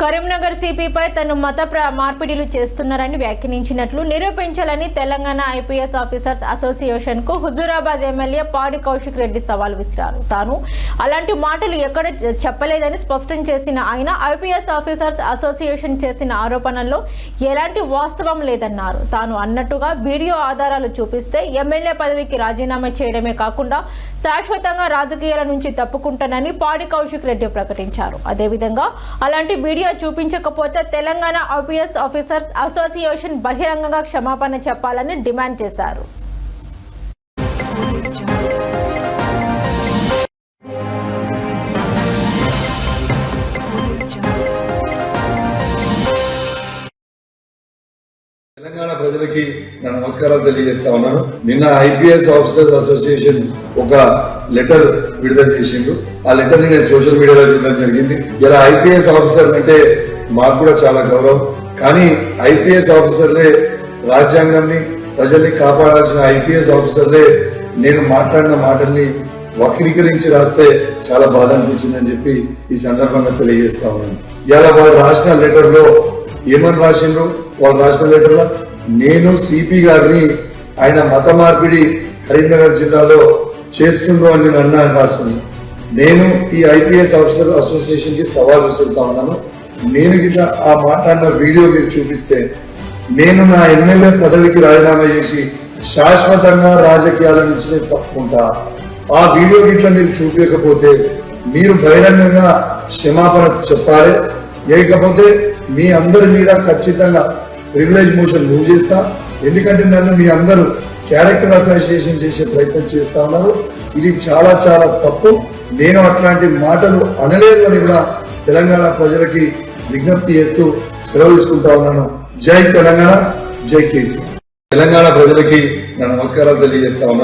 కరీంనగర్ సిపిపై తను మత మార్పిడిలు చేస్తున్నారని వ్యాఖ్యానించినట్లు నిరూపించాలని తెలంగాణ ఐపీఎస్ ఆఫీసర్స్ అసోసియేషన్ కు హుజూరాబాద్ ఎమ్మెల్యే పాడి కౌశిక్ రెడ్డి సవాల్ విసిరారు. తాను అలాంటి మాటలు ఎక్కడ చెప్పలేదని స్పష్టం చేసిన ఆయన ఐపీఎస్ ఆఫీసర్స్ అసోసియేషన్ చేసిన ఆరోపణల్లో ఎలాంటి వాస్తవం లేదన్నారు. తాను అన్నట్టుగా వీడియో ఆధారాలు చూపిస్తే ఎమ్మెల్యే పదవికి రాజీనామా చేయడమే కాకుండా శాశ్వతంగా రాజకీయాల నుంచి తప్పుకుంటానని పాడి కౌశిక్ రెడ్డి ప్రకటించారు. అదేవిధంగా అలాంటి వీడియో చూపించకపోతే తెలంగాణ ఐపీఎస్ ఆఫీసర్స్ అసోసియేషన్ బహిరంగంగా క్షమాపణ చెప్పాలని డిమాండ్ చేశారు. తెలంగాణ ప్రజలకి నా నమస్కారాలు తెలియజేస్తా ఉన్నాను. నిన్న ఐపీఎస్ ఆఫీసర్స్ అసోసియేషన్ ఒక లెటర్ విడుదల చేసిండు. ఆ లెటర్ ని నేను సోషల్ మీడియాలో చూడడం జరిగింది. ఇలా ఐపీఎస్ ఆఫీసర్ అంటే మాకు కూడా చాలా గౌరవం. కానీ ఐపీఎస్ ఆఫీసర్లే రాజ్యాంగాన్ని ప్రజల్ని కాపాడాల్సిన ఐపీఎస్ ఆఫీసర్లే నేను మాట్లాడిన మాటల్ని వక్రీకరించి రాస్తే చాలా బాధ అనిపించిందని చెప్పి ఈ సందర్భంగా తెలియజేస్తా ఉన్నాను. ఇలా వాళ్ళు రాసిన లెటర్ లో ఏమని రాసిండ్రు? వాళ్ళు రాసిన లెటర్ లో నేను సిపి గారిని ఆయన మత మార్పిడి కరీంనగర్ జిల్లాలో చేస్తుండ్రు అని నేను అన్నా రాస్తుంది. నేను ఈ ఐపీఎస్ ఆఫీసర్ అసోసియేషన్ కి సవాల్ విసురుతా ఉన్నాను. నేను గిట్లా ఆ మాట్లాడిన వీడియో మీరు చూపిస్తే నేను నా ఎమ్మెల్యే పదవికి రాజీనామా చేసి శాశ్వతంగా రాజకీయాల నుంచి నేను తప్పుకుంటా. ఆ వీడియో గిట్లా మీరు చూపించకపోతే మీరు బహిరంగంగా క్షమాపణ చెప్పాలి. లేకపోతే మీ అందరి మీద ఖచ్చితంగా ప్రివిలేజ్ మోషన్ మూవ్ చేస్తా. ఎందుకంటే నన్ను మీ అందరూ క్యారెక్టర్ అసోసియేషన్ చేసే ప్రయత్నం చేస్తా ఉన్నారు. ఇది చాలా చాలా తప్పు. నేను అట్లాంటి మాటలు అనలేదు అని కూడా తెలంగాణ ప్రజలకి విజ్ఞప్తి చేస్తూ సెలవు తీసుకుంటా ఉన్నాను. జై తెలంగాణ, జై కేసీఆర్. తెలంగాణ ప్రజలకి నా నమస్కారాలు తెలియజేస్తా ఉన్నాను.